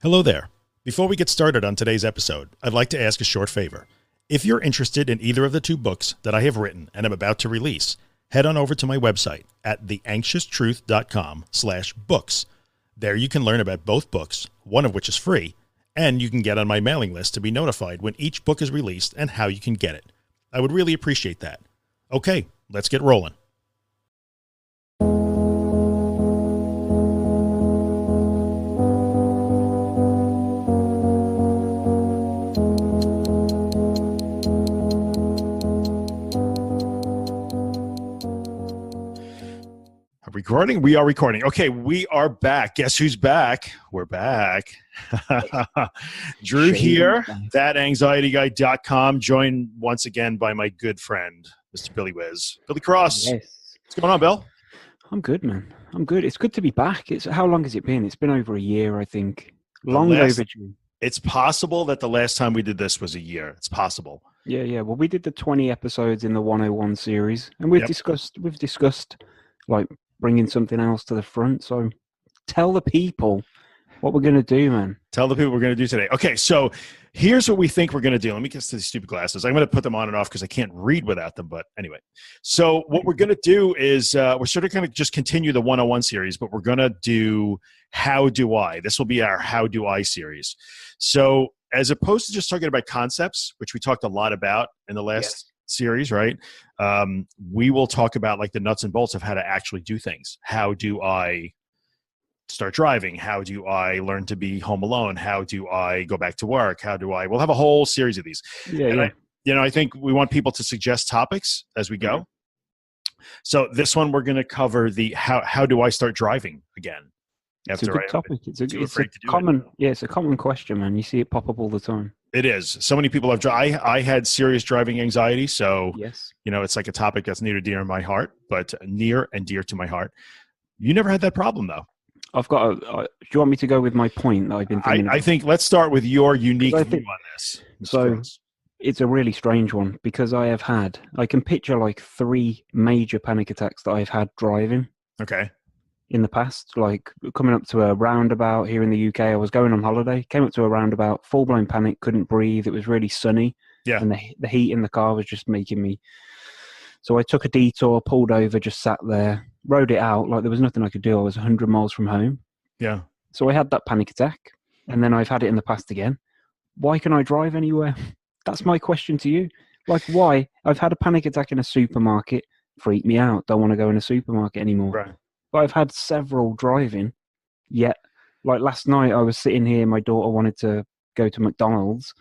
Hello there. Before we get started on today's episode, I'd like to ask a short favor. If you're interested in either of the two books that I have written and am about to release, head on over to my website at theanxioustruth.com/books. There you can learn about both books, one of which is free, and you can get on my mailing list to be notified when each book is released and how you can get it. I would really appreciate that. Okay, let's get rolling. Recording? We are recording. Okay, we are back. Guess who's back? We're back. Drew here, thatanxietyguy.com, joined once again by my good friend, Mr. Billy Wiz. Billy Cross. Yes. What's going on, Bill? I'm good, man. I'm good. It's good to be back. How long has it been? It's been over a year, I think. Long overdue. It's possible that the last time we did this was a year. It's possible. Yeah. Well, we did the 20 episodes in the 101 series, and we've discussed like bringing something else to the front. So tell the people what we're going to do, man. Tell the people what we're going to do today. Okay, so here's what we think we're going to do. Let me get to these stupid glasses. I'm going to put them on and off because I can't read without them. But anyway, so what we're going to do is we're sort of going to just continue the 101 series, but we're going to do How Do I? This will be our How Do I series. So as opposed to just talking about concepts, which we talked a lot about in the last series, right? We will talk about like the nuts and bolts of how to actually do things. How do I start driving? How do I learn to be home alone? How do I go back to work? We'll have a whole series of these. I think we want people to suggest topics as we go. So this one, we're going to cover the how do I start driving again? It's a good topic. It's a common question, man. You see it pop up all the time. It is. So many people have. I had serious driving anxiety, so it's like a topic that's near and dear to my heart. You never had that problem, though. I've got. Do you want me to go with my point that I've been thinking? I think let's start with your unique view on this. So it's a really strange one because I can picture like 3 major panic attacks that I've had driving. Okay. In the past, like coming up to a roundabout here in the UK, I was going on holiday, came up to a roundabout, full-blown panic, couldn't breathe. It was really sunny. Yeah. And the heat in the car was just making me. So I took a detour, pulled over, just sat there, rode it out like there was nothing I could do. I was 100 miles from home. Yeah. So I had that panic attack, and then I've had it in the past again. Why can I drive anywhere? That's my question to you. Like, why? I've had a panic attack in a supermarket, freaked me out. Don't want to go in a supermarket anymore. Right. But I've had several driving, yet, like last night I was sitting here, my daughter wanted to go to McDonald's,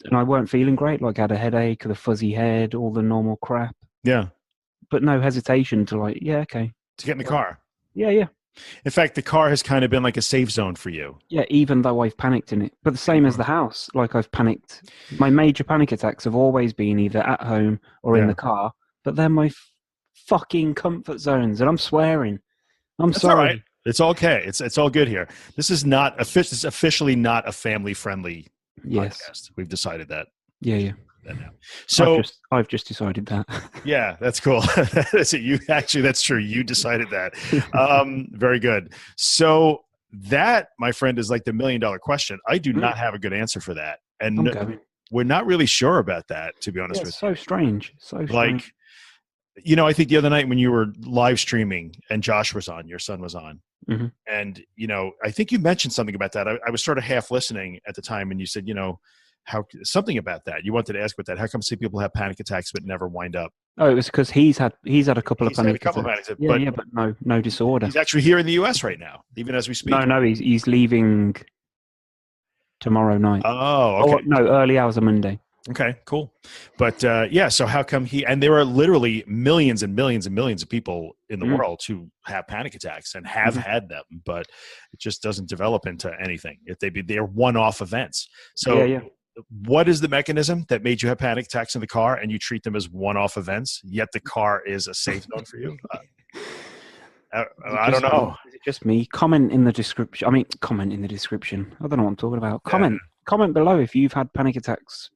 and I weren't feeling great, like I had a headache, the fuzzy head, all the normal crap. Yeah. But no hesitation to okay. To get in the car. Yeah. In fact, the car has kind of been like a safe zone for you. Yeah, even though I've panicked in it. But the same as the house, like I've panicked. My major panic attacks have always been either at home or in the car, but they're my fucking comfort zones, and I'm swearing. That's sorry. All right. It's okay. It's all good here. This is officially not a family-friendly podcast. We've decided that. Yeah. So I've just decided that. Yeah, that's cool. That's it. That's true. You decided that. Very good. So that, my friend, is like the $1 million question. I do not have a good answer for that, and we're not really sure about that, to be honest with you. So strange. Like. I think the other night when you were live streaming and Josh was on, your son was on, and, I think you mentioned something about that. I was sort of half listening at the time, and you said, something about that. You wanted to ask about that. How come some people have panic attacks but never wind up? Oh, it was because he's had a couple of panic attacks. But no disorder. He's actually here in the US right now, even as we speak. No, he's leaving tomorrow night. Oh, okay. Early hours of Monday. Okay, cool. But so how come and there are literally millions and millions and millions of people in the world who have panic attacks and have had them, but it just doesn't develop into anything. They're one-off events. So what is the mechanism that made you have panic attacks in the car and you treat them as one-off events, yet the car is a safe zone for you? I don't know. Is it just me? Comment in the description. I don't know what I'm talking about. Comment below if you've had panic attacks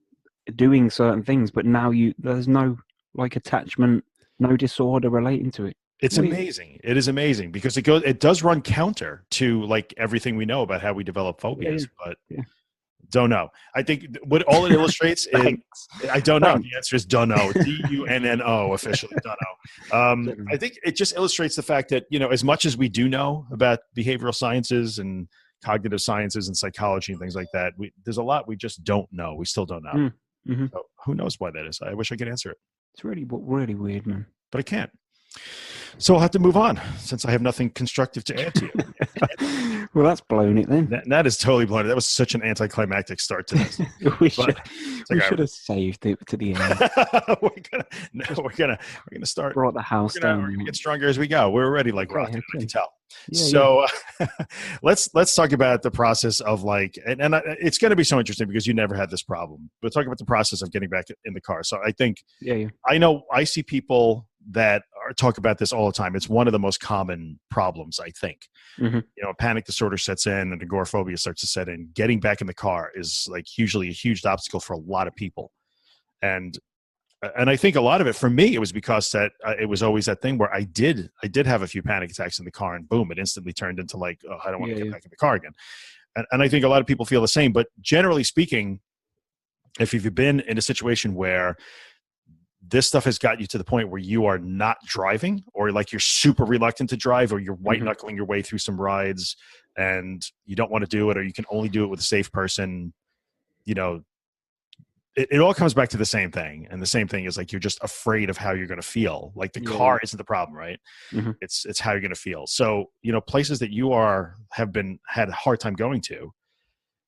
doing certain things, but now there's no like attachment, no disorder relating to it. It's amazing. It is amazing because it does run counter to like everything we know about how we develop phobias, but don't know. I think what all it illustrates is I don't know. The answer is don't know. DUNNO officially don't know. I think it just illustrates the fact that, as much as we do know about behavioral sciences and cognitive sciences and psychology and things like that, there's a lot we just don't know. We still don't know. Mm-hmm. So who knows why that is? I wish I could answer it. It's really weird, man. But I can't. So I'll have to move on since I have nothing constructive to add to you. Well, that's blown it then. That is totally blown it. That was such an anticlimactic start to this. we should have saved it to the end. we're gonna start. Brought the house down. We're gonna get stronger as we go. We're already like rocket. Okay. I can tell. So let's talk about the process of like, and it's going to be so interesting because you never had this problem. But talk about the process of getting back in the car. So I think I see people that talk about this all the time. It's one of the most common problems, I think. Panic disorder sets in and agoraphobia starts to set in. Getting back in the car is like usually a huge obstacle for a lot of people. And I think a lot of it for me, it was because that it was always that thing where I did have a few panic attacks in the car, and boom, it instantly turned into like, oh, I don't want to get back in the car again. And I think a lot of people feel the same. But generally speaking, if you've been in a situation where this stuff has got you to the point where you are not driving, or like you're super reluctant to drive, or you're white knuckling your way through some rides and you don't want to do it, or you can only do it with a safe person, it all comes back to the same thing. And the same thing is like, you're just afraid of how you're going to feel. Like the car isn't the problem, right? It's how you're going to feel. So, places that you had a hard time going to,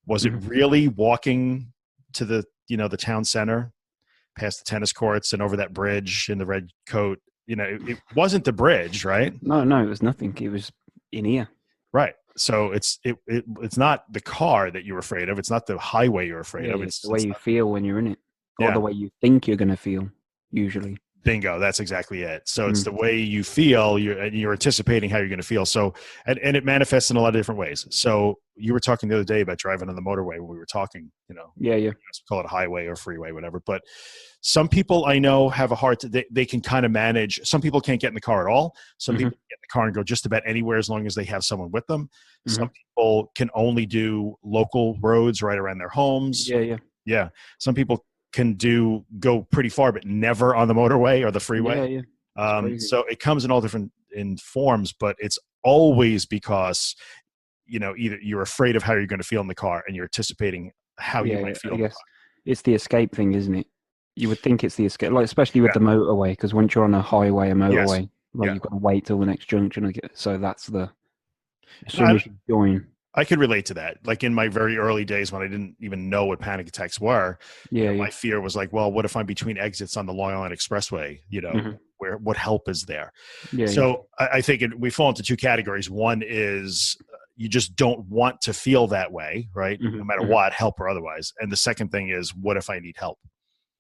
was it really walking to the town center, past the tennis courts and over that bridge in the red coat? It wasn't the bridge, right? No, it was nothing. It was in here. Right. So it's not the car that you're afraid of. It's not the highway you're afraid of. It's the way you feel when you're in it, or the way you think you're going to feel, usually. Bingo. That's exactly it. So it's the way you feel. You're anticipating how you're going to feel. So, and it manifests in a lot of different ways. So you were talking the other day about driving on the motorway when we were talking, call it a highway or freeway, whatever. But some people I know have a hard they can kind of manage. Some people can't get in the car at all. Some people get in the car and go just about anywhere as long as they have someone with them. Some people can only do local roads right around their homes. Yeah. Some people can go pretty far, but never on the motorway or the freeway. So it comes in all different forms, but it's always because, either you're afraid of how you're going to feel in the car and you're anticipating how you might feel. I guess it's the escape thing, isn't it? You would think it's the escape, like especially with the motorway, because once you're on a highway, a motorway, you've got to wait till the next junction. So that's as soon as you join. I could relate to that. Like in my very early days when I didn't even know what panic attacks were, my fear was like, well, what if I'm between exits on the Long Island Expressway, what help is there? I think we fall into two categories. One is you just don't want to feel that way, right? No matter what, help or otherwise. And the second thing is, what if I need help?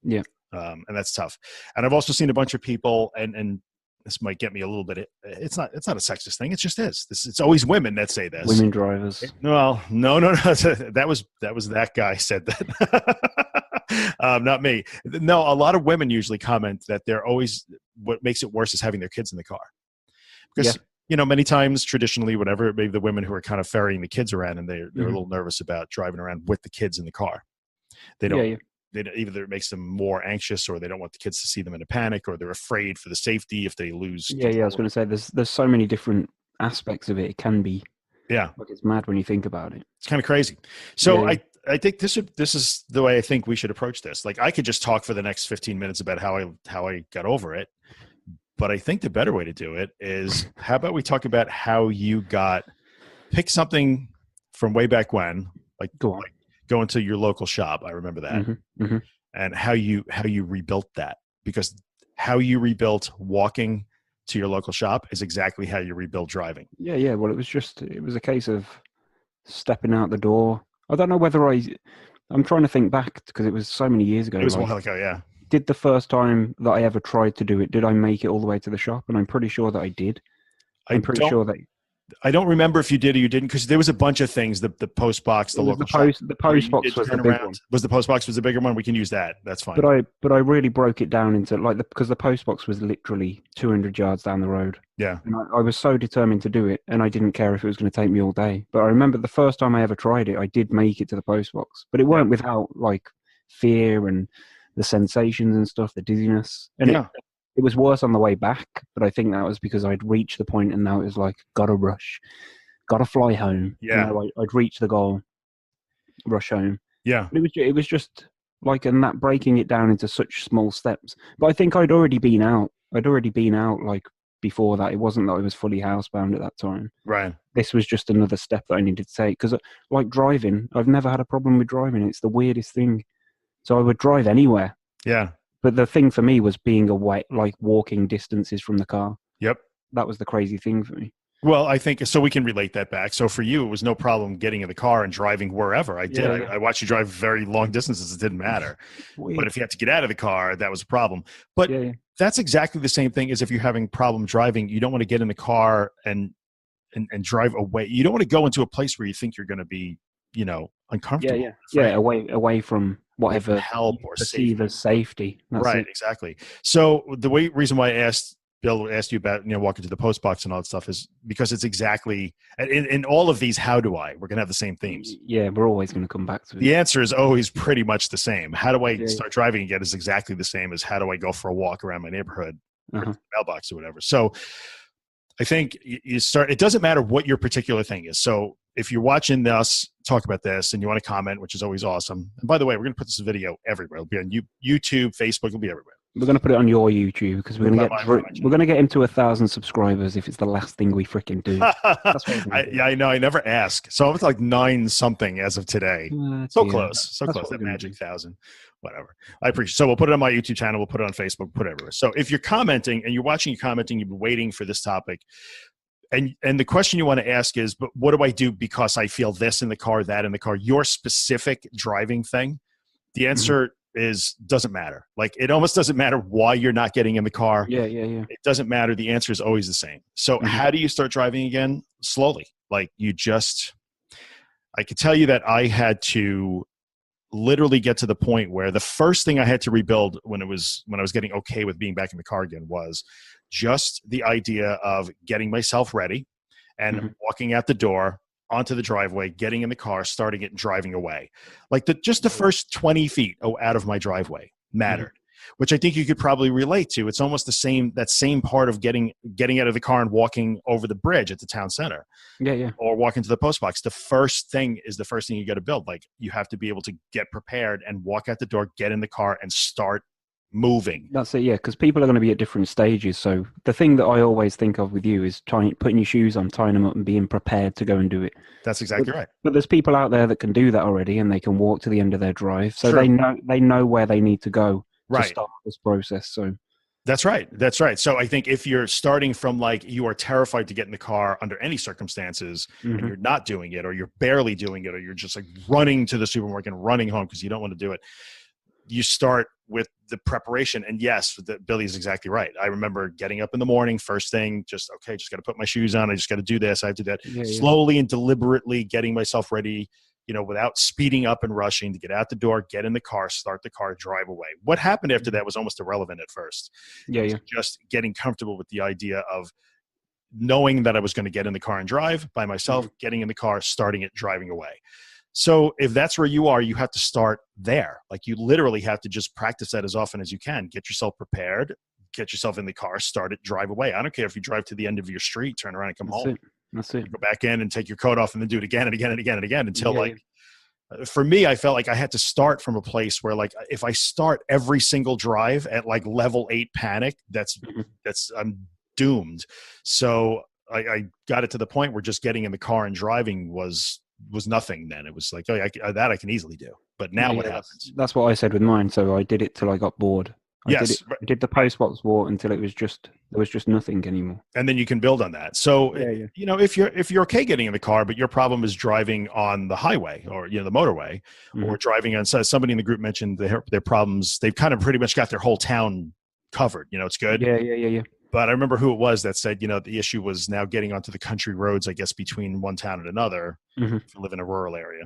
And that's tough. And I've also seen a bunch of people, and this might get me a little bit. It's not a sexist thing. It just is. It's always women that say this. Women drivers. Well, no. That was that guy said that. Not me. No, a lot of women usually comment that they're always. What makes it worse is having their kids in the car, because many times traditionally, whatever, maybe the women who are kind of ferrying the kids around, and they're a little nervous about driving around with the kids in the car. They don't. Either it makes them more anxious, or they don't want the kids to see them in a panic, or they're afraid for the safety if they lose. I was going to say there's so many different aspects of it. It can be, like it's mad when you think about it. It's kind of crazy. So I think this is the way I think we should approach this. Like I could just talk for the next 15 minutes about how I got over it, but I think the better way to do it is how about we talk about how you pick something from way back when, like going to your local shop. I remember that. And how you rebuilt that, because how you rebuilt walking to your local shop is exactly how you rebuild driving. Well, it was a case of stepping out the door. I don't know whether I'm trying to think back, because it was so many years ago. It was a while ago. Did the first time that I ever tried to do it, did I make it all the way to the shop? And I'm pretty sure that I did. I'm pretty sure that I don't remember if you did or you didn't, because there was a bunch of things. The post box, the local shop. The post box was the big one. Was the post box was the bigger one? We can use that. That's fine. But I really broke it down into like because the post box was literally 200 yards down the road. Yeah. And I was so determined to do it, and I didn't care if it was going to take me all day. But I remember the first time I ever tried it, I did make it to the post box, but it weren't without like fear and the sensations and stuff, the dizziness, and it was worse on the way back. But I think that was because I'd reached the point, and now it was like gotta rush, gotta fly home. Yeah, you know, I'd reached the goal, rush home. Yeah, but it was just like, and that breaking it down into such small steps. But I think I'd already been out like before that. It wasn't that I was fully housebound at that time. Right. This was just another step that I needed to take, because like driving, I've never had a problem with driving. It's the weirdest thing. So I would drive anywhere. Yeah. But the thing for me was being away, like walking distances from the car. Yep. That was the crazy thing for me. Well, I think so. We can relate that back. So for you, it was no problem getting in the car and driving wherever. I did. I watched you drive very long distances. It didn't matter. But if you had to get out of the car, that was a problem. But that's exactly the same thing as if you're having problem driving. You don't want to get in the car and drive away. You don't want to go into a place where you think you're going to be, uncomfortable. Away from whatever help or perceive as safety. Right, exactly. So the reason why Bill asked you about walking to the post box and all that stuff is because it's exactly in all of these. How do I? We're gonna have the same themes. Yeah, we're always gonna come back to it. The answer is always pretty much the same. How do I start driving again? Is exactly the same as how do I go for a walk around my neighborhood, or mailbox or whatever. So I think you start. It doesn't matter what your particular thing is. So if you're watching us talk about this and you want to comment, which is always awesome. And by the way, we're going to put this video everywhere. It'll be on YouTube, Facebook. It'll be everywhere. We're going to put it on your YouTube because we're going to get him to 1,000 subscribers if it's the last thing we freaking do. That's what I know. I never ask. So I'm like 9 something as of today. So close. That magic 1,000. Whatever. I appreciate it. So we'll put it on my YouTube channel. We'll put it on Facebook. Put it everywhere. So if you're commenting and you're watching, you're commenting, you've been waiting for this topic. And the question you want to ask is, but what do I do because I feel this in the car, that in the car, your specific driving thing? The answer is doesn't matter. Like it almost doesn't matter why you're not getting in the car. Yeah. It doesn't matter. The answer is always the same. So how do you start driving again? Slowly. Like I could tell you that I had to literally get to the point where the first thing I had to rebuild when I was getting okay with being back in the car again was just the idea of getting myself ready and walking out the door onto the driveway, getting in the car, starting it and driving away. Like just the first 20 feet out of my driveway mattered, which I think you could probably relate to. It's almost that same part of getting out of the car and walking over the bridge at the town center. Yeah. Or walking to the post box. The first thing you got to build. Like you have to be able to get prepared and walk out the door, get in the car and start moving. That's it, yeah, because people are going to be at different stages. So the thing that I always think of with you is putting your shoes on, tying them up and being prepared to go and do it. That's exactly right. But there's people out there that can do that already and they can walk to the end of their drive. So they know where they need to go to start this process. So That's right. So I think if you're starting from like you are terrified to get in the car under any circumstances and you're not doing it, or you're barely doing it, or you're just like running to the supermarket and running home because you don't want to do it, you start with the preparation. And yes, Billy is exactly right. I remember getting up in the morning, first thing, just got to put my shoes on. I just got to do this. I have to do that. Slowly and deliberately getting myself ready, without speeding up and rushing to get out the door, get in the car, start the car, drive away. What happened after that was almost irrelevant at first. Just getting comfortable with the idea of knowing that I was going to get in the car and drive by myself, getting in the car, starting it, driving away. So if that's where you are, you have to start there. Like you literally have to just practice that as often as you can. Get yourself prepared, get yourself in the car, start it, drive away. I don't care if you drive to the end of your street, turn around and come home. That's it. Go back in and take your coat off and then do it again and again and again and again until for me, I felt like I had to start from a place where like, if I start every single drive at like level 8 panic, that's I'm doomed. So I got it to the point where just getting in the car and driving was nothing then. It was like, that I can easily do. But now what happens? That's what I said with mine. So I did it till I got bored. I did the postbox walk until there was just nothing anymore. And then you can build on that. So, if you're okay getting in the car, but your problem is driving on the highway or, the motorway or driving on, so somebody in the group mentioned their problems. They've kind of pretty much got their whole town covered. It's good. Yeah. But I remember who it was that said, the issue was now getting onto the country roads, I guess, between one town and another, if you live in a rural area.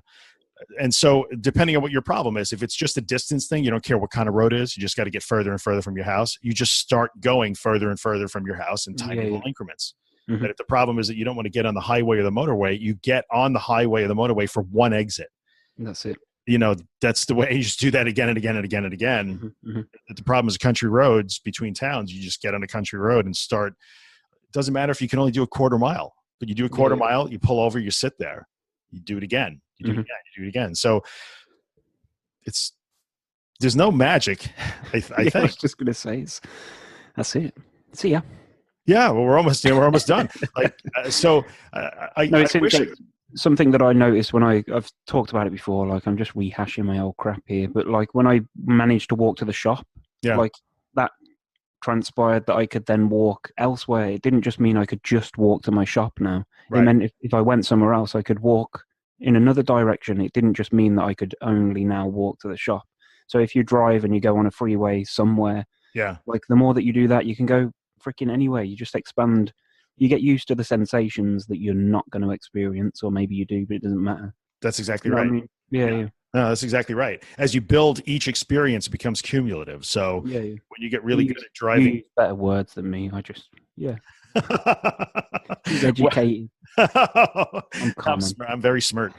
And so depending on what your problem is, if it's just a distance thing, you don't care what kind of road it is, you just got to get further and further from your house. You just start going further and further from your house in tiny little increments. But if the problem is that you don't want to get on the highway or the motorway, you get on the highway or the motorway for one exit. That's it. That's the way. You just do that again and again and again and again. The problem is country roads between towns. You just get on a country road and start. It doesn't matter if you can only do a quarter mile, but you do a quarter mile, you pull over, you sit there, you do it again. You do it again. You do it again. So there's no magic. I think. I was just gonna say that's it. See ya. Yeah, well, we're almost done. Something that I noticed when I've talked about it before. Like I'm just rehashing my old crap here, but like when I managed to walk to the shop, like that transpired that I could then walk elsewhere. It didn't just mean I could just walk to my shop now. Right. It meant if I went somewhere else, I could walk in another direction. It didn't just mean that I could only now walk to the shop. So if you drive and you go on a freeway somewhere, like the more that you do that, you can go freaking anywhere. You just expand. You get used to the sensations that you're not going to experience, or maybe you do, but it doesn't matter. That's exactly right. I mean? Yeah. No, that's exactly right. As you build, each experience, it becomes cumulative. So when you get really good at driving, you use better words than me. I just He's educated. I'm very smart.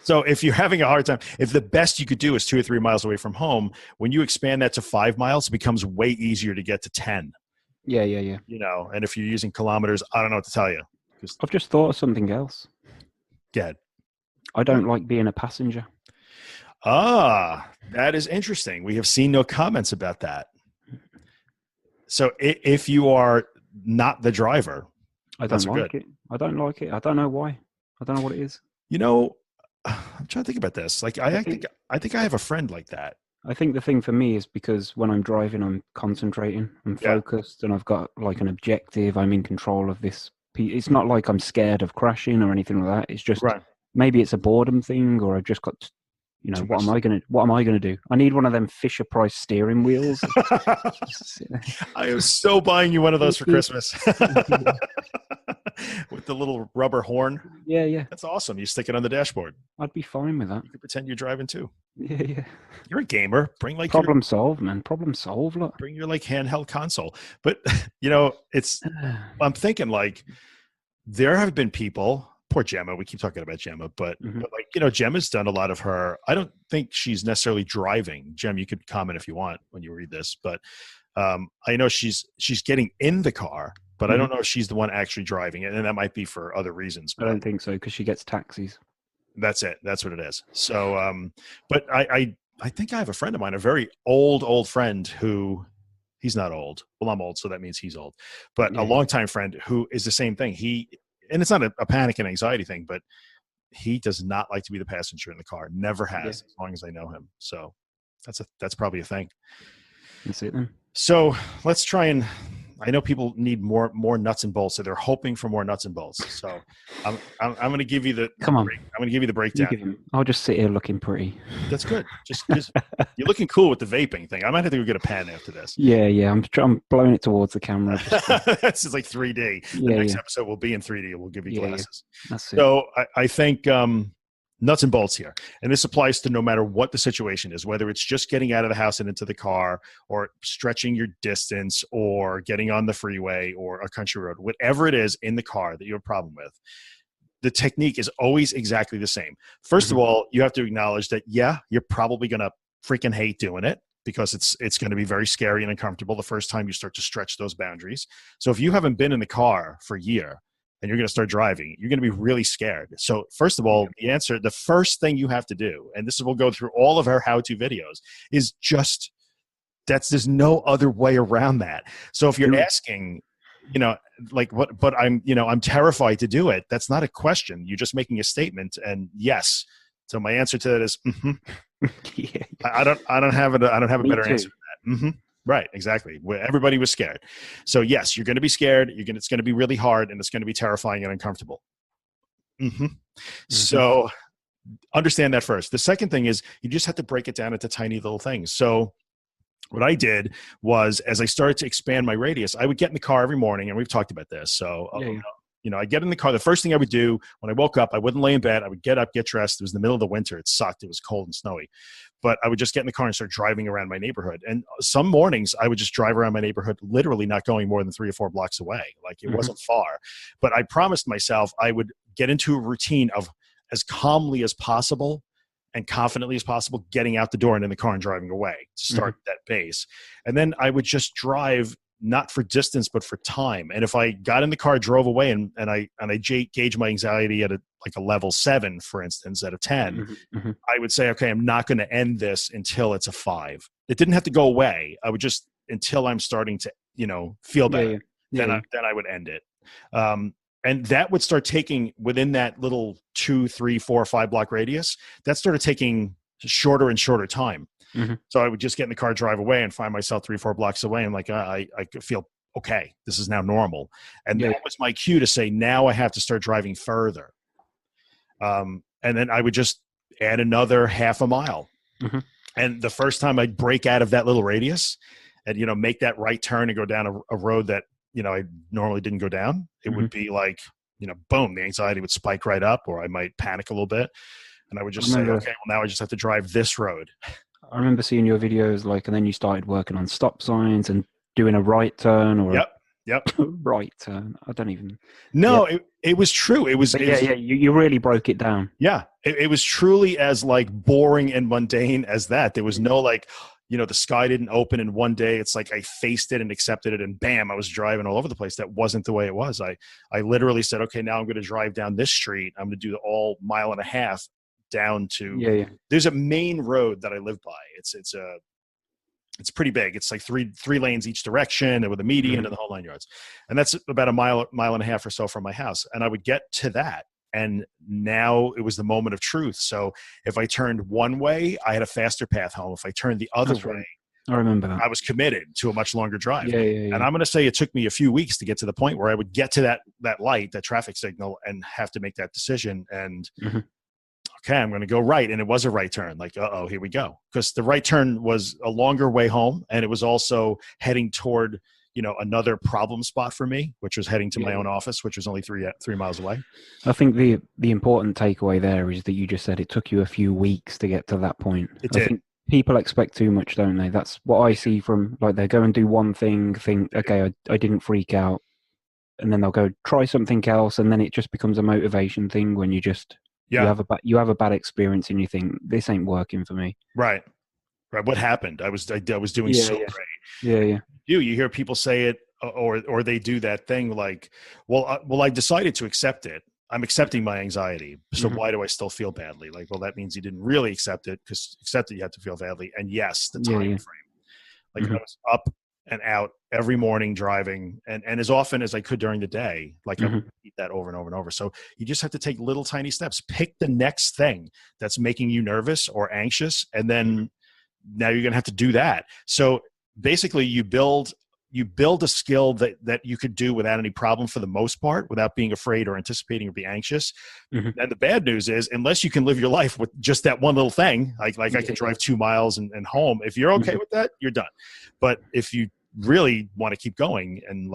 So if you're having a hard time, if the best you could do is 2 or 3 miles away from home, when you expand that to 5 miles, it becomes way easier to get to 10. Yeah. And if you're using kilometers, I don't know what to tell you. I've just thought of something else. Go ahead. I don't like being a passenger. That is interesting. We have seen no comments about that. So if you are not the driver, I don't like it. I don't like it. I don't know why. I don't know what it is. I'm trying to think about this. Like, I think I have a friend like that. I think the thing for me is because when I'm driving, I'm concentrating, I'm focused, and I've got like an objective. I'm in control of this. It's not like I'm scared of crashing or anything like that. It's just maybe it's a boredom thing, or I've just got, what am I gonna do? I need one of them Fisher Price steering wheels. I am so buying you one of those for Christmas. With the little rubber horn. Yeah. That's awesome. You stick it on the dashboard. I'd be fine with that. You can pretend you're driving too. Yeah. You're a gamer. Bring like problem solved, man. Problem solved. Look. Bring your like handheld console. But I'm thinking like there have been people. Poor Gemma. We keep talking about Gemma, but like Gemma's done a lot of her. I don't think she's necessarily driving. Gem, you could comment if you want when you read this, but I know she's getting in the car. But I don't know if she's the one actually driving it, and that might be for other reasons. But I don't think so, because she gets taxis. That's it. That's what it is. So, but I think I have a friend of mine, a very old friend who, he's not old. Well, I'm old, so that means he's old. But a longtime friend who is the same thing. And it's not a panic and anxiety thing, but he does not like to be the passenger in the car. Never has, as long as I know him. So that's probably a thing. That's it then. So let's try and. I know people need more nuts and bolts, so they're hoping for more nuts and bolts. So I'm going to give you the I'm going to give you the breakdown. I'll just sit here looking pretty. That's good. Just you're looking cool with the vaping thing. I might have to go get a pen after this. Yeah. I'm blowing it towards the camera. This is like 3D. The next episode will be in 3D. We'll give you glasses. Yeah. That's it. So I think nuts and bolts here. And this applies to no matter what the situation is, whether it's just getting out of the house and into the car, or stretching your distance, or getting on the freeway or a country road, whatever it is in the car that you have a problem with, the technique is always exactly the same. First of all, you have to acknowledge that, you're probably going to freaking hate doing it, because it's going to be very scary and uncomfortable the first time you start to stretch those boundaries. So if you haven't been in the car for a year, and you're going to start driving, you're going to be really scared. So first of all, the first thing you have to do, and we'll go through all of our how-to videos, is just, there's no other way around that. So if you're asking, but I'm terrified to do it, that's not a question. You're just making a statement, and yes. So my answer to that is, I don't have a better answer to that. Right, exactly. Everybody was scared. So yes, you're going to be scared. It's going to be really hard, and it's going to be terrifying and uncomfortable. So understand that first. The second thing is you just have to break it down into tiny little things. So what I did was, as I started to expand my radius, I would get in the car every morning, and we've talked about this. So, I get in the car. The first thing I would do when I woke up, I wouldn't lay in bed. I would get up, get dressed. It was the middle of the winter. It sucked. It was cold and snowy. But I would just get in the car and start driving around my neighborhood. And some mornings I would just drive around my neighborhood, literally not going more than 3 or 4 blocks away. Like, it wasn't far. But I promised myself I would get into a routine of, as calmly as possible and confidently as possible, getting out the door and in the car and driving away to start that pace. And then I would just drive, not for distance, but for time. And if I got in the car, drove away, and I gauge my anxiety at a level 7, for instance, out of 10, I would say, okay, I'm not going to end this until it's a 5. It didn't have to go away. I would just, until I'm starting to, feel better, then I would end it. And that would start taking, within that little 2, 3, 4, 5 block radius, that started taking shorter and shorter time. So I would just get in the car, drive away, and find myself 3, 4 blocks away. And like, I could feel, okay, this is now normal. And that was my cue to say, now I have to start driving further. And then I would just add another half a mile. And the first time I'd break out of that little radius and, make that right turn and go down a road that, I normally didn't go down, it would be like, boom, the anxiety would spike right up, or I might panic a little bit. And I would just say, okay, well, now I just have to drive this road. I remember seeing your videos, and then you started working on stop signs and doing a right turn, or Yep. right turn. I don't even. No, it was true. It was. You really broke it down. Yeah, it was truly as boring and mundane as that. There was no the sky didn't open in one day. It's like I faced it and accepted it, and bam, I was driving all over the place. That wasn't the way it was. I literally said, okay, now I'm going to drive down this street. I'm going to do the all 1.5 miles down to. There's a main road that I live by. It's pretty big. It's like three lanes each direction, and with a median and the whole 9 yards. And that's about a mile and a half or so from my house. And I would get to that. And now it was the moment of truth. So if I turned one way, I had a faster path home. If I turned the other way, I remember that, I was committed to a much longer drive. And I'm going to say it took me a few weeks to get to the point where I would get to that light, that traffic signal, and have to make that decision. And okay, I'm going to go right. And it was a right turn. Like, uh-oh, here we go. Because the right turn was a longer way home. And it was also heading toward, another problem spot for me, which was heading to my own office, which was only 3 miles away. I think the important takeaway there is that you just said it took you a few weeks to get to that point. It did. I think people expect too much, don't they? That's what I see from, they go and do one thing, think, okay, I didn't freak out. And then they'll go try something else. And then it just becomes a motivation thing when you just, you have a bad experience and you think, this ain't working for me. Right. What happened? I was doing so great. You hear people say it, or they do that thing like, well, I decided to accept it. I'm accepting my anxiety. So why do I still feel badly? Like, well, that means you didn't really accept it, because accept it, you have to feel badly. And yes, the time frame. Like I was up and out every morning driving, and as often as I could during the day. Like I would repeat that over and over and over. So you just have to take little tiny steps. Pick the next thing that's making you nervous or anxious, and then now you're going to have to do that. So basically you build a skill that you could do without any problem for the most part, without being afraid or anticipating or be anxious. And the bad news is, unless you can live your life with just that one little thing, like I could drive 2 miles and home. If you're okay with that, you're done. But if you really want to keep going and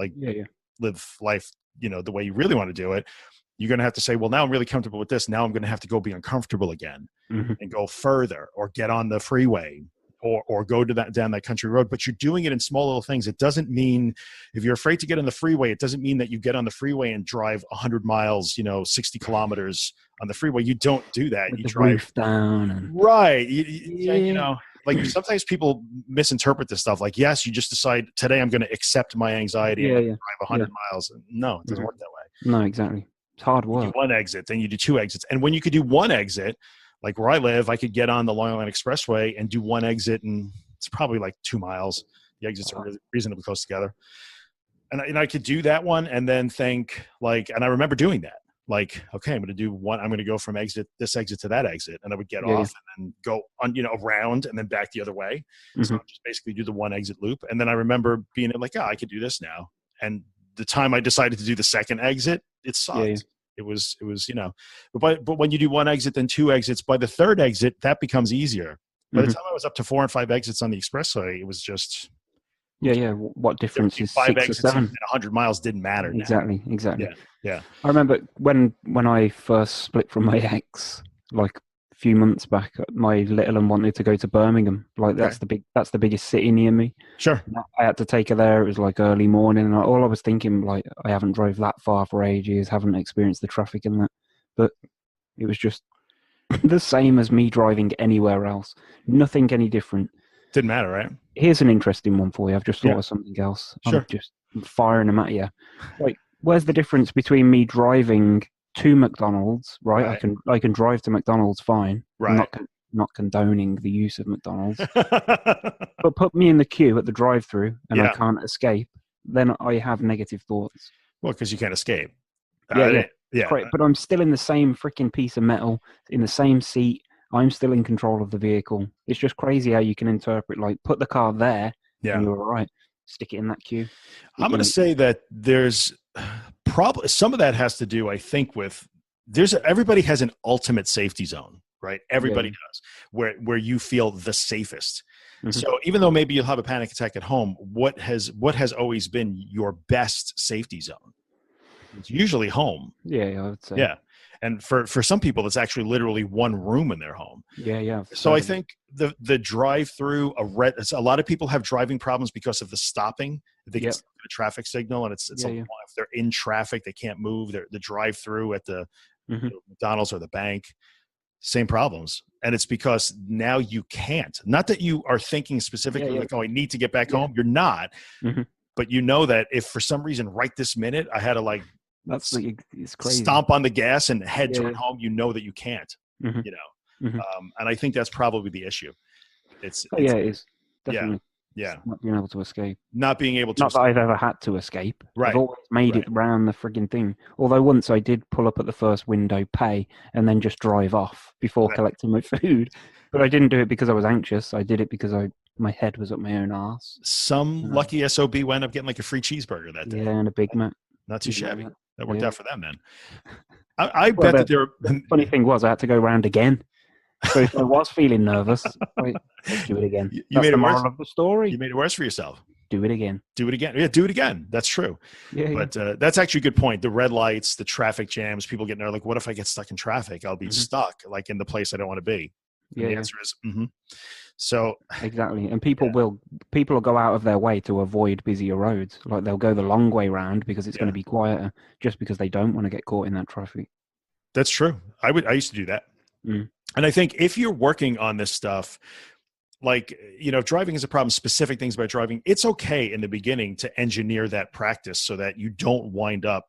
live life, the way you really want to do it, you're going to have to say, well, now I'm really comfortable with this. Now I'm going to have to go be uncomfortable again and go further, or get on the freeway, or go to down that country road. But you're doing it in small little things. It doesn't mean, if you're afraid to get on the freeway, it doesn't mean that you get on the freeway and drive 100 miles, 60 kilometers on the freeway. You don't do that. With you the drive roof down. Right. Like sometimes people misinterpret this stuff. Like, yes, you just decide today I'm going to accept my anxiety and drive 100 miles. No, it doesn't work that way. No, exactly. It's hard work. You do one exit, then you do 2 exits. And when you could do one exit, like where I live, I could get on the Long Island Expressway and do one exit, and it's probably like 2 miles. The exits are reasonably close together. And I could do that one and then think and I remember doing that. Like, okay, I'm going to do one. I'm going to go from this exit to that exit. And I would get off and then go on, around and then back the other way. So I just basically do the one exit loop. And then I remember being like, I could do this now. And the time I decided to do the second exit, it sucked. It was, but when you do one exit, then 2 exits, by the third exit, that becomes easier. By the time I was up to 4 and 5 exits on the expressway, it was just yeah. What difference is 5 6 or exits 7? and 100 miles didn't matter. Exactly. Yeah. I remember when I first split from my ex, like a few months back, my little one wanted to go to Birmingham. Like that's the biggest city near me. Sure. I had to take her there. It was like early morning, and all I was thinking, like, I haven't drove that far for ages, haven't experienced the traffic and that, but it was just the same as me driving anywhere else. Nothing any different. Didn't matter, right? Here's an interesting one for you. I've just thought of something else. Sure. I'm just firing them at you. Like, where's the difference between me driving to McDonald's, right? I can drive to McDonald's fine. Right. I'm not condoning the use of McDonald's. But put me in the queue at the drive-through and I can't escape, then I have negative thoughts. Well, because you can't escape. Yeah. Great, but I'm still in the same freaking piece of metal, in the same seat. I'm still in control of the vehicle. It's just crazy how you can interpret, like, put the car there and you're all right. Stick it in that queue. I'm going to say that there's probably some of that has to do, I think, with everybody has an ultimate safety zone, right? Everybody does, where you feel the safest. Mm-hmm. So even though maybe you'll have a panic attack at home, what has always been your best safety zone? It's usually home. Yeah, I would say. Yeah. And for some people, it's actually literally one room in their home. Yeah. So I think the drive-through, a lot of people have driving problems because of the stopping. They get stuck at a traffic signal, and it's if they're in traffic, they can't move. The drive-through at the McDonald's or the bank, same problems. And it's because now you can't. Not that you are thinking specifically like, oh, I need to get back home. You're not. Mm-hmm. But you know that if for some reason right this minute I had to it's crazy. Stomp on the gas and head toward home, you know that you can't, and I think that's probably the issue. It is definitely not being able to escape. Not being able to Not that I've ever had to escape. Right. I've always made it round the frigging thing. Although once I did pull up at the first window, pay, and then just drive off before collecting my food. But I didn't do it because I was anxious. I did it because my head was up my own arse. Some lucky SOB wound up getting like a free cheeseburger that day. Yeah, and a Big Mac. Not too shabby. That worked out for them then. I bet that there. The funny thing was, I had to go round again. So if I was feeling nervous, let's do it again. You made it worse. Of the story. You made it worse for yourself. Do it again. Do it again. Yeah, do it again. That's true. Yeah, but that's actually a good point. The red lights, the traffic jams, people getting there like, what if I get stuck in traffic? I'll be stuck like in the place I don't want to be. And the answer is So exactly, and people will go out of their way to avoid busier roads. Like they'll go the long way round because it's going to be quieter, just because they don't want to get caught in that traffic. That's true. I used to do that, and I think if you're working on this stuff, like driving is a problem. Specific things about driving, it's okay in the beginning to engineer that practice so that you don't wind up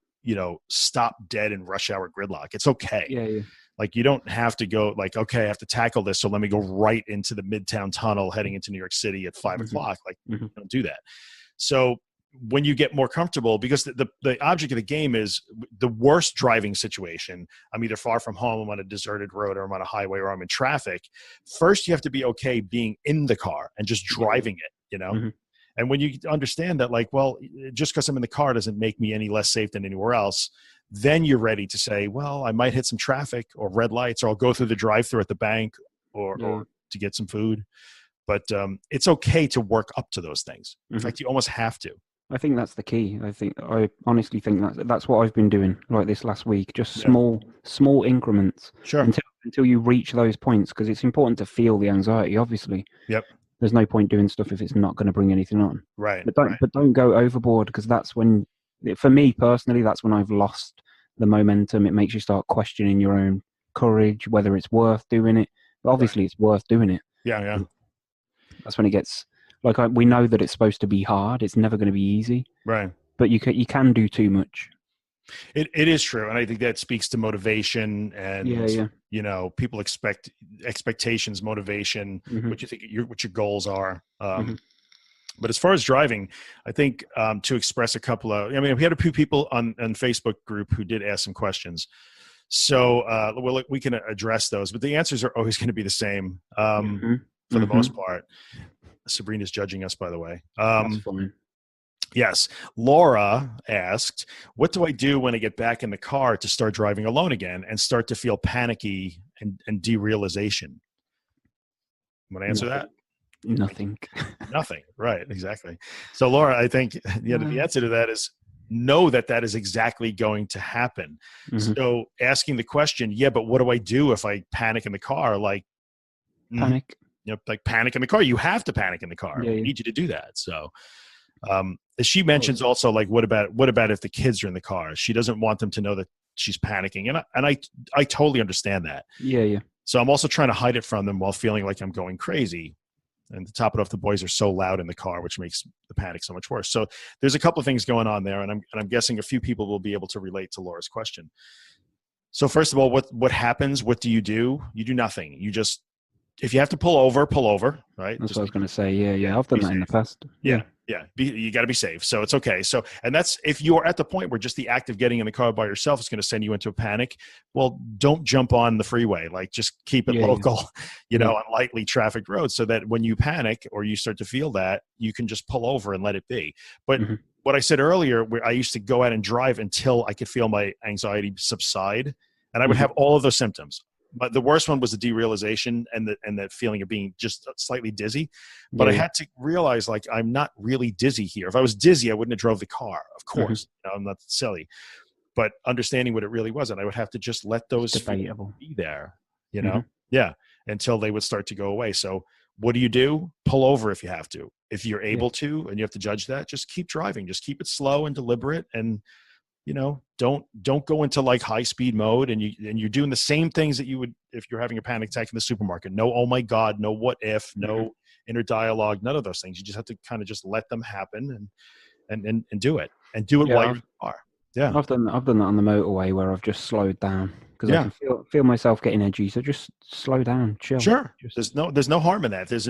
stop dead in rush hour gridlock. It's okay. Yeah. Like you don't have to go like, okay, I have to tackle this. So let me go right into the Midtown Tunnel heading into New York City at 5 o'clock. Like don't do that. So when you get more comfortable, because the object of the game is the worst driving situation. I'm either far from home, I'm on a deserted road, or I'm on a highway, or I'm in traffic. First, you have to be okay being in the car and just driving it, And when you understand that, like, well, just because I'm in the car doesn't make me any less safe than anywhere else, then you're ready to say, well, I might hit some traffic or red lights, or I'll go through the drive-through at the bank or to get some food. But it's okay to work up to those things. In fact, you almost have to. I think that's the key. I honestly think that's what I've been doing like this last week, just small increments until you reach those points, because it's important to feel the anxiety, obviously. Yep. There's no point doing stuff if it's not going to bring anything on. Right. But don't go overboard, because that's when, for me personally, that's when I've lost the momentum. It makes you start questioning your own courage, whether it's worth doing it. But obviously, it's worth doing it. Yeah. That's when it gets like we know that it's supposed to be hard. It's never going to be easy. Right. But you can do too much. It is true, and I think that speaks to motivation and people expect expectations, motivation, what you think what your goals are. But as far as driving, I think to express a couple of, we had a few people on Facebook group who did ask some questions. So we can address those, but the answers are always going to be the same for the most part. Sabrina's judging us, by the way. That's fine. Yes. Laura asked, what do I do when I get back in the car to start driving alone again and start to feel panicky and derealization? Want to answer that? Nothing. Nothing. Right. Exactly. So, Laura, I think the answer to that is know that that is exactly going to happen. So asking the question, yeah, but what do I do if I panic in the car? Like, panic. Like panic in the car. You have to panic in the car. We need you to do that. So, she mentions also, like, what about if the kids are in the car? She doesn't want them to know that she's panicking. And I totally understand that. Yeah. So I'm also trying to hide it from them while feeling like I'm going crazy. And to top it off, the boys are so loud in the car, which makes the panic so much worse. So there's a couple of things going on there, and I'm guessing a few people will be able to relate to Laura's question. So first of all, what happens? What do? You do nothing. You just, if you have to pull over, right? That's just what I was going to say. Yeah. I've done that in the past. Yeah. You got to be safe. So it's okay. So, and that's, if you're at the point where just the act of getting in the car by yourself is going to send you into a panic, well, don't jump on the freeway. Like, just keep it local, on lightly trafficked roads, so that when you panic or you start to feel that, you can just pull over and let it be. But what I said earlier, where I used to go out and drive until I could feel my anxiety subside, and I would have all of those symptoms. But the worst one was the derealization and that feeling of being just slightly dizzy. But I had to realize, like, I'm not really dizzy here. If I was dizzy, I wouldn't have drove the car. Of course, I'm not silly. But understanding what it really was, and I would have to just let those be there, until they would start to go away. So what do? Pull over if you have to. If you're able to, and you have to judge that, just keep driving. Just keep it slow and deliberate, and don't go into like high speed mode, and you're doing the same things that you would if you're having a panic attack in the supermarket. No, oh my God, no what if, no inner dialogue, none of those things. You just have to kind of just let them happen and do it while you're in the car. Yeah. I've done that on the motorway, where I've just slowed down because I can feel myself getting edgy. So just slow down, chill. Sure. There's no harm in that. It's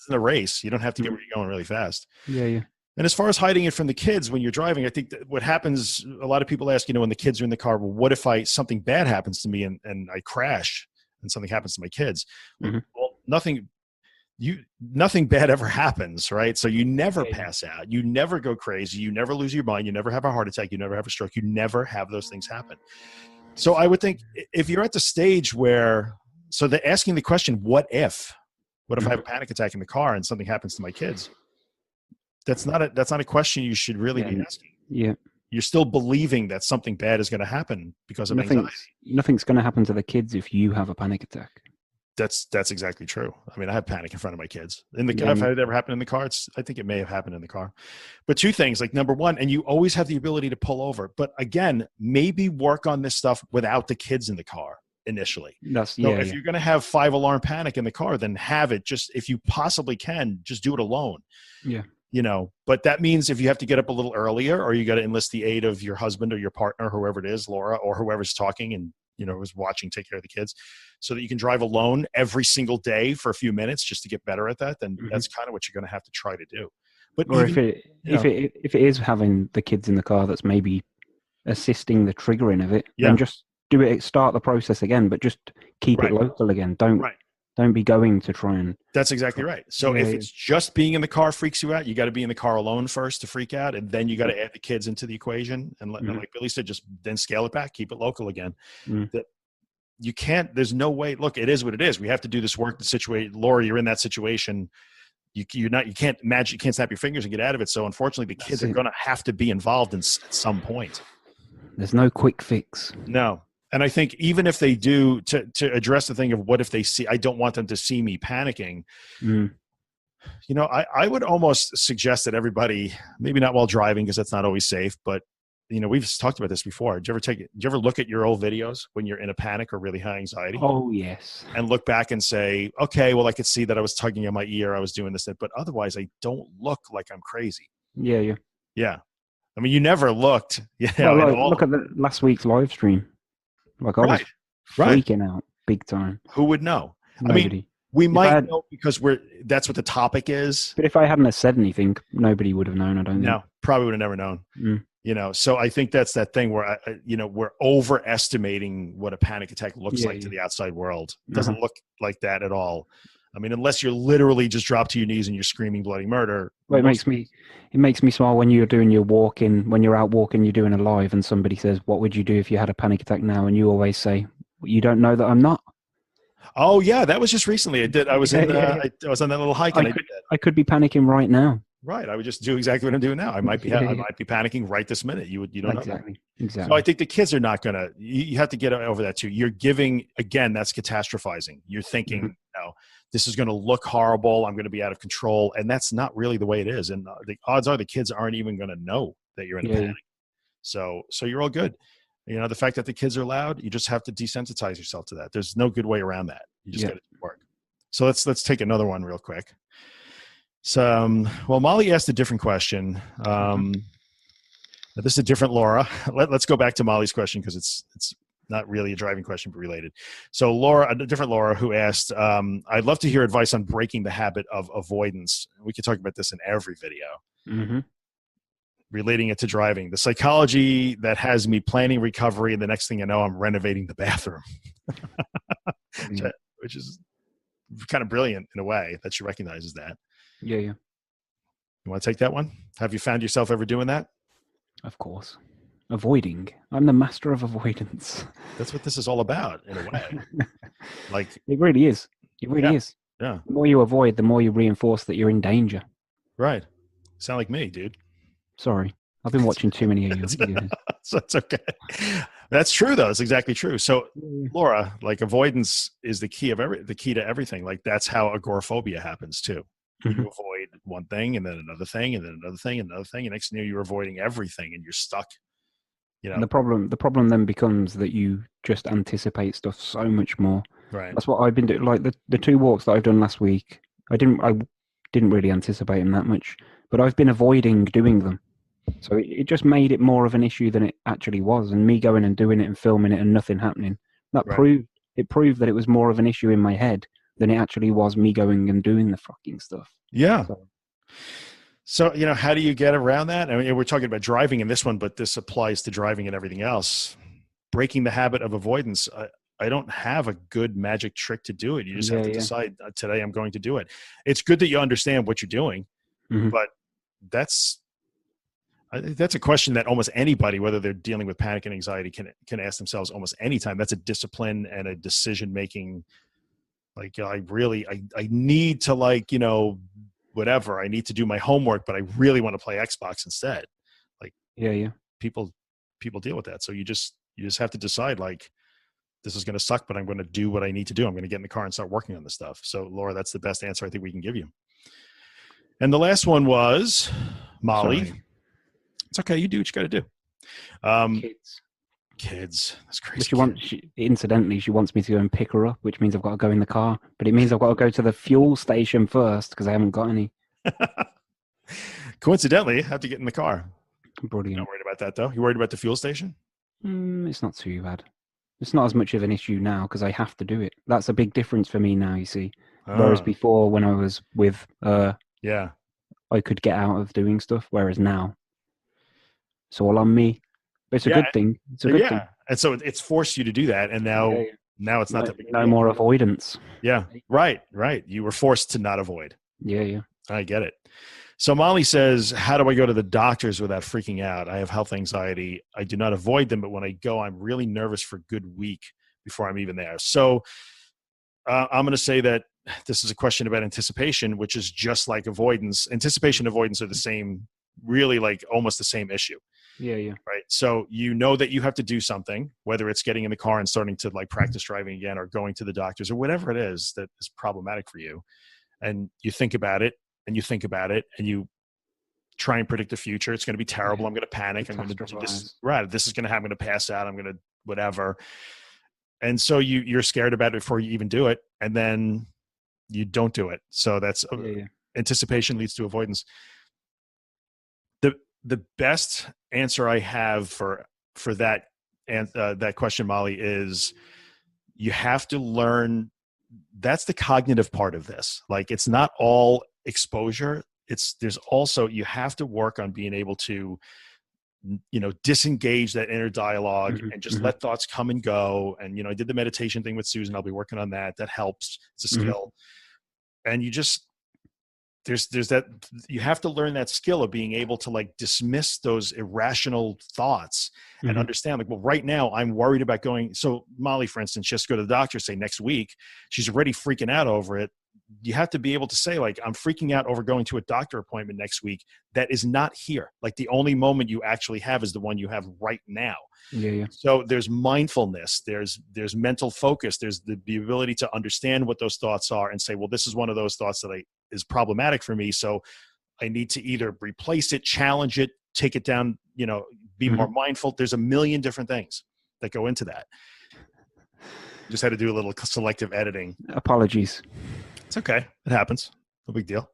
a race. You don't have to get where you're going really fast. Yeah. And as far as hiding it from the kids when you're driving, I think that what happens, a lot of people ask, when the kids are in the car, well, what if something bad happens to me and I crash and something happens to my kids? Well, nothing bad ever happens, right? So you never pass out. You never go crazy. You never lose your mind. You never have a heart attack. You never have a stroke. You never have those things happen. So I would think, if you're at the stage where, so they're asking the question, what if I have a panic attack in the car and something happens to my kids? That's not a question you should really be asking. Yeah. You're still believing that something bad is going to happen because of anxiety. Nothing's going to happen to the kids if you have a panic attack. That's exactly true. I mean, I have panic in front of my kids. I've had it ever happen in the car. I think it may have happened in the car. But two things, like, number one, and you always have the ability to pull over. But again, maybe work on this stuff without the kids in the car initially. If you're going to have 5-alarm panic in the car, then have it. Just, if you possibly can, just do it alone. Yeah. But that means if you have to get up a little earlier, or you got to enlist the aid of your husband or your partner, whoever it is, Laura, or whoever's talking and, was watching, take care of the kids, so that you can drive alone every single day for a few minutes just to get better at that, then that's kind of what you're going to have to try to do. But if it is having the kids in the car that's maybe assisting the triggering of it, then just do it, start the process again, but just keep it local again. Don't be going to try and... That's exactly right. So if it's just being in the car freaks you out, you got to be in the car alone first to freak out, and then you got to add the kids into the equation. And like Billy said, just then scale it back, keep it local again. That you can't, there's no way, look, it is what it is. We have to do this work to situate. Laura, you're in that situation. You can't imagine, you can't snap your fingers and get out of it. So unfortunately, the kids are going to have to be involved at some point. There's no quick fix. No. And I think even if they do, to address the thing of what if they see, I don't want them to see me panicking. I would almost suggest that everybody, maybe not while driving, because that's not always safe, but we've talked about this before. Did you ever look at your old videos when you're in a panic or really high anxiety? Oh, yes. And look back and say, okay, well, I could see that I was tugging on my ear. I was doing this, but otherwise I don't look like I'm crazy. Yeah. I mean, you never looked. Look at last week's live stream. Like, I was freaking out big time. Who would know? Nobody. I mean, we might know because that's what the topic is. But if I hadn't have said anything, nobody would have known, I don't think. No, probably would have never known. So I think that's that thing where, we're overestimating what a panic attack looks like to the outside world. It doesn't look like that at all. I mean, unless you're literally just dropped to your knees and you're screaming bloody murder. Well, it makes me smile when you're doing your walking, when you're out walking, you're doing a live and somebody says, what would you do if you had a panic attack now? And you always say, you don't know that I'm not. Oh yeah, that was just recently. I was in. I was on that little hike, and I could be panicking right now. Right. I would just do exactly what I'm doing now. I might be. I might be panicking right this minute. You don't know that. Exactly. So I think the kids are not gonna. You have to get over that too. You're giving again. That's catastrophizing. You're thinking, this is going to look horrible. I'm going to be out of control, and that's not really the way it is. And the odds are the kids aren't even going to know that you're in a panic. So you're all good. The fact that the kids are loud, you just have to desensitize yourself to that. There's no good way around that. You just got to work. So let's take another one real quick. So, well, Molly asked a different question. This is a different Laura. Let's go back to Molly's question because it's not really a driving question, but related. So Laura, a different Laura, who asked, I'd love to hear advice on breaking the habit of avoidance. We could talk about this in every video. Relating it to driving. The psychology that has me planning recovery, and the next thing you know, I'm renovating the bathroom. Which is kind of brilliant in a way that she recognizes that. Yeah. You want to take that one? Have you found yourself ever doing that? Of course. Avoiding. I'm the master of avoidance. That's what this is all about, in a way. Like it really is. It really is. Yeah. The more you avoid, the more you reinforce that you're in danger. Right. Sound like me, dude. Sorry. I've been watching too many of you. So it's okay. That's true, though. It's exactly true. So, Laura, like avoidance is the key to everything. Like that's how agoraphobia happens too. You avoid one thing, and then another thing, and then another thing, and another thing, and next thing you're avoiding everything, and you're stuck. And the problem then becomes that you just anticipate stuff so much more. Right. That's what I've been doing. Like the 2 walks that I've done last week, I didn't really anticipate them that much, but I've been avoiding doing them. So it just made it more of an issue than it actually was. And me going and doing it and filming it and nothing happening, proved that it was more of an issue in my head than it actually was me going and doing the fucking stuff. Yeah. So how do you get around that? I mean, we're talking about driving in this one, but this applies to driving and everything else. Breaking the habit of avoidance. I don't have a good magic trick to do it. You just have to decide, today I'm going to do it. It's good that you understand what you're doing, but that's a question that almost anybody, whether they're dealing with panic and anxiety, can ask themselves almost anytime. That's a discipline and a decision-making. Like, I need to whatever. I need to do my homework, but I really want to play Xbox instead. Like, people deal with that. So you just have to decide, like, this is going to suck, but I'm going to do what I need to do. I'm going to get in the car and start working on this stuff. So Laura, that's the best answer I think we can give you. And the last one was Molly. Sorry. It's okay. You do what you got to do. Kids. That's crazy. But incidentally, she wants me to go and pick her up, which means I've got to go in the car. But it means I've got to go to the fuel station first because I haven't got any. Coincidentally, I have to get in the car. Brilliant. You're not worried about that, though? You worried about the fuel station? It's not too bad. It's not as much of an issue now because I have to do it. That's a big difference for me now, you see. Whereas before, when I was with I could get out of doing stuff, whereas now, it's all on me. But it's a good thing. It's a good thing. And so it's forced you to do that, and now it's not that big. No more avoidance. Yeah, right. You were forced to not avoid. Yeah. I get it. So Molly says, how do I go to the doctors without freaking out? I have health anxiety. I do not avoid them, but when I go, I'm really nervous for a good week before I'm even there. So I'm going to say that this is a question about anticipation, which is just like avoidance. Anticipation and avoidance are the same, really like almost the same issue. Yeah. Right. So you know that you have to do something, whether it's getting in the car and starting to like practice driving again or going to the doctors or whatever it is that is problematic for you. And you think about it and you think about it and you try and predict the future. It's going to be terrible. I'm going to panic. I'm going to do this. Right. This is going to happen. I'm going to pass out. I'm going to whatever. And so you're scared about it before you even do it. And then you don't do it. So that's anticipation leads to avoidance. The best answer I have for that and that question, Molly, is you have to learn. That's the cognitive part of this. Like, it's not all exposure. There's also, you have to work on being able to, disengage that inner dialogue and just let thoughts come and go. And, I did the meditation thing with Susan. I'll be working on that. That helps. It's a skill. And there's that, you have to learn that skill of being able to like dismiss those irrational thoughts and understand like, well, right now I'm worried about going. So Molly, for instance, just go to the doctor, say next week, she's already freaking out over it. You have to be able to say like, I'm freaking out over going to a doctor appointment next week. That is not here. Like the only moment you actually have is the one you have right now. Yeah. So there's mindfulness, there's mental focus, there's the ability to understand what those thoughts are and say, well, this is one of those thoughts that is problematic for me. So I need to either replace it, challenge it, take it down, be more mindful. There's a million different things that go into that. Just had to do a little selective editing. Apologies. It's okay. It happens. No big deal.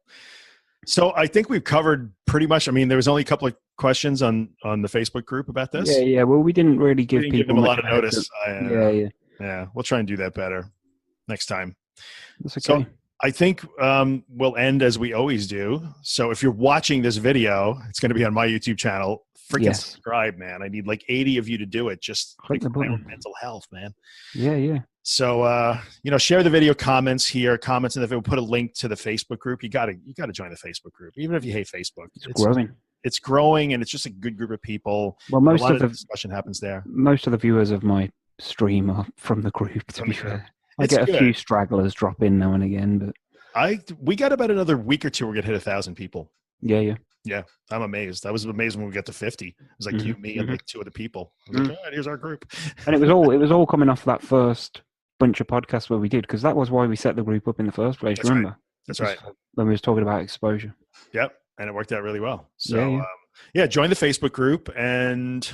So I think we've covered pretty much. I mean, there was only a couple of questions on the Facebook group about this. Yeah. Well, we didn't really give them a lot of notice. Yeah. We'll try and do that better next time. That's okay. So I think we'll end as we always do. So if you're watching this video, it's going to be on my YouTube channel. Freaking subscribe, man. I need like 80 of you to do it. Just click the button. My own mental health, man. Yeah. So, share the video, comments in the video, put a link to the Facebook group. You gotta join the Facebook group, even if you hate Facebook. It's growing and it's just a good group of people. Well, most of the discussion happens there. Most of the viewers of my stream are from the group, to be fair. I get a few stragglers drop in now and again, but we got about another week or two. We're going to hit 1,000 people. Yeah. I'm amazed. I was amazed when we got to 50. It was like you, me, and like 2 other people. I was like, all right, here's our group. And it was all coming off that first bunch of podcasts where we did, because that was why we set the group up in the first place. Remember? Right. That's right. When we was talking about exposure. Yep, and it worked out really well. So join the Facebook group and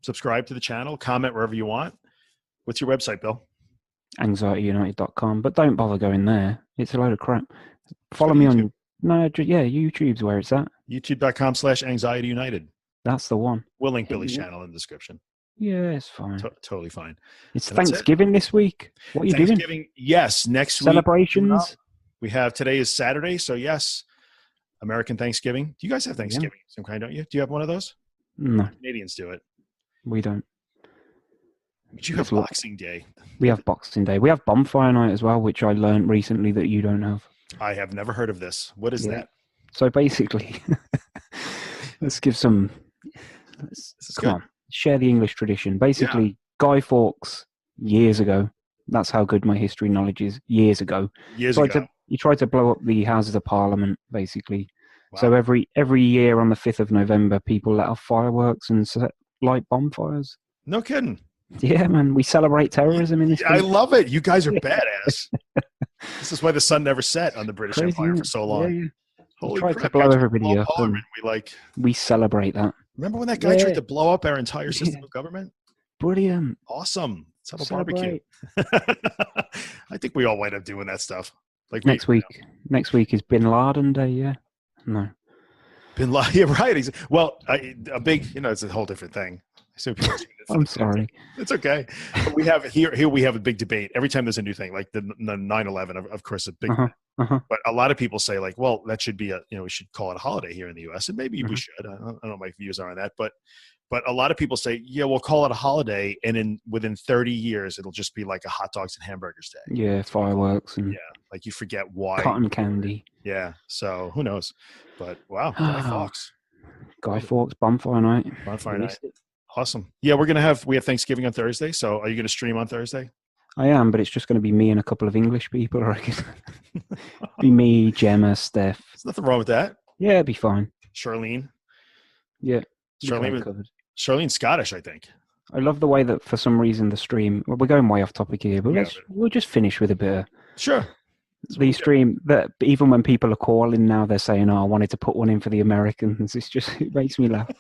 subscribe to the channel. Comment wherever you want. What's your website, Bill? anxietyunited.com, but don't bother going there. It's a load of crap. Follow me on YouTube's where it's at. youtube.com/anxietyunited. That's the one. We'll link Billy's channel in the description. Yeah, it's fine. Totally fine. It's Thanksgiving this week. What are you doing? Yes, next week. Celebrations. We have, today is Saturday, so yes, American Thanksgiving. Do you guys have Thanksgiving some kind, don't you? Do you have one of those? No. Canadians do it. We don't. But you have Boxing Day. We have Boxing Day. We have Bonfire Night as well, which I learned recently that you don't have. I have never heard of this. What is that? So basically, let's give some... Come on. Share the English tradition. Basically, Guy Fawkes, years ago, that's how good my history knowledge is, years ago. He tried to blow up the Houses of Parliament, basically. Wow. So every year on the 5th of November, people let off fireworks and light bonfires. No kidding. Yeah, man. We celebrate terrorism in this country. I love it. You guys are badass. This is why the sun never set on the British Empire for so long. Yeah. Holy we tried crap, to blow everybody up. We celebrate that. Remember when that guy tried to blow up our entire system of government? Brilliant. Awesome. Let's have a barbecue. I think we all wind up doing that stuff. Like next week is Bin Laden Day, yeah? No. Bin Laden, yeah, right. Well, a big, it's a whole different thing. I'm sorry. It's okay. But we have here we have a big debate every time there's a new thing, like the 9/11, of course, a big. But a lot of people say like, well, that should be we should call it a holiday here in the U.S. and maybe we should. I don't know what my views are on that, but a lot of people say, yeah, we'll call it a holiday, and within 30 years, it'll just be like a hot dogs and hamburgers day. Yeah, fireworks and like you forget why. Cotton candy. Yeah, so who knows? But wow, Guy Fawkes, Bonfire Night. Bonfire Night. Awesome. Yeah, we have Thanksgiving on Thursday. So are you going to stream on Thursday? I am, but it's just going to be me and a couple of English people, I reckon. Be me, Gemma, Steph. There's nothing wrong with that. Yeah, it'd be fine. Charlene. Yeah. Charlene's Scottish, I think. I love the way that for some reason the stream, we're going way off topic here, but we'll just finish with a bit of... Sure. The stream, that even when people are calling now, they're saying, I wanted to put one in for the Americans. It makes me laugh.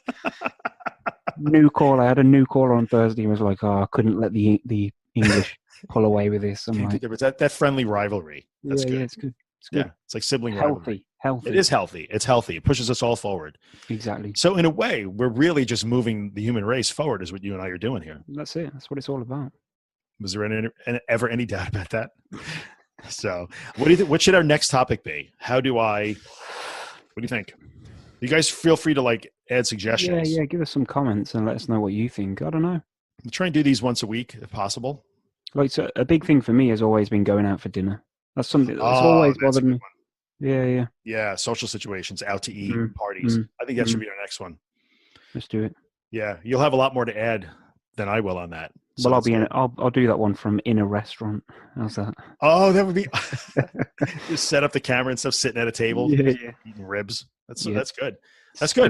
I had a new caller on Thursday and was like, I couldn't let the English pull away with this. I'm like, there was that friendly rivalry. That's good. Yeah, it's good. It's good. Yeah, it's like sibling rivalry. Healthy. It is healthy. It's healthy. It pushes us all forward. Exactly. So in a way, we're really just moving the human race forward is what you and I are doing here. That's it. That's what it's all about. Was there ever any doubt about that? So what do you think? What should our next topic be? What do you think? You guys feel free to add suggestions. Yeah. Give us some comments and let us know what you think. I don't know. We'll try and do these once a week if possible. So a big thing for me has always been going out for dinner. That's something that's always bothered me. Yeah, social situations, out to eat, parties. I think that should be our next one. Let's do it. Yeah, you'll have a lot more to add than I will on that. So well, I'll do that one from in a restaurant. How's that? Oh, that would be just set up the camera and stuff, sitting at a table, eating ribs. That's good. That's good.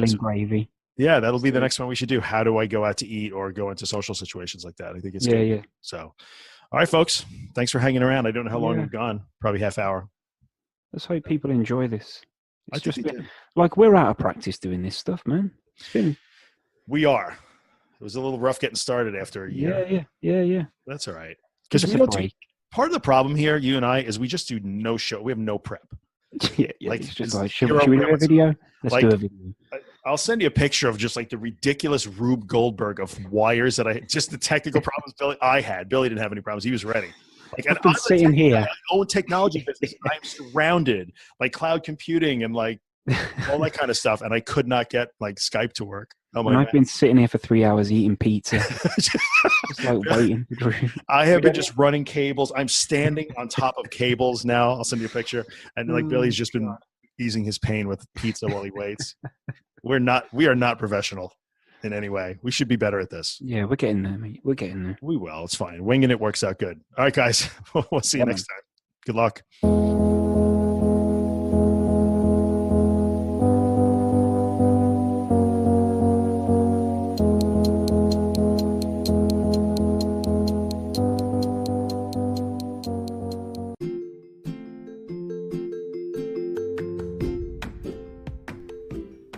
Spilling gravy. Yeah, that'll be the next one we should do. How do I go out to eat or go into social situations like that? I think it's good. Yeah. So, all right, folks. Thanks for hanging around. I don't know how long we've gone. Probably half hour. Let's hope people enjoy this. It's just like we're out of practice doing this stuff, man. We are. It was a little rough getting started after a year. Yeah. That's all right. Because we don't do, part of the problem here, you and I, is we just do no show. We have no prep. Yeah. Like, it's just like, should we do a video? Let's do a video. I'll send you a picture of just like the ridiculous Rube Goldberg of wires that just the technical problems I had. Billy didn't have any problems. He was ready. Like, I've been sitting here. I own technology business. I'm surrounded like cloud computing and like all that kind of stuff. And I could not get like Skype to work. Oh my! I've been sitting here for 3 hours eating pizza, just like waiting. I have been just running cables. I'm standing on top of cables now. I'll send you a picture. And like Billy's just been easing his pain with pizza while he waits. We are not professional in any way. We should be better at this. Yeah, we're getting there, mate. We're getting there. We will. It's fine. Winging it works out good. All right, guys. We'll see you next time. Good luck.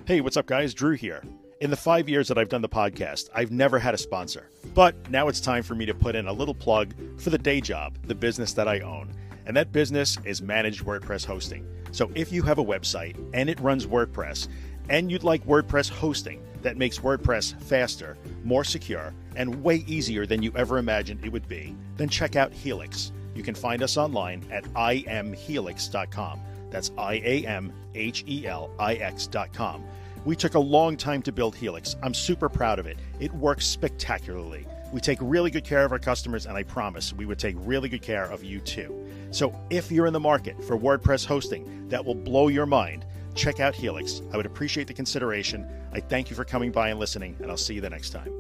Hey, what's up, guys? Drew here. In the 5 years that I've done the podcast, I've never had a sponsor. But now it's time for me to put in a little plug for the day job, the business that I own. And that business is managed WordPress hosting. So if you have a website and it runs WordPress, and you'd like WordPress hosting that makes WordPress faster, more secure, and way easier than you ever imagined it would be, then check out Helix. You can find us online at imhelix.com. That's IAMHELIX.com. We took a long time to build Helix. I'm super proud of it. It works spectacularly. We take really good care of our customers, and I promise we would take really good care of you too. So if you're in the market for WordPress hosting that will blow your mind, check out Helix. I would appreciate the consideration. I thank you for coming by and listening, and I'll see you the next time.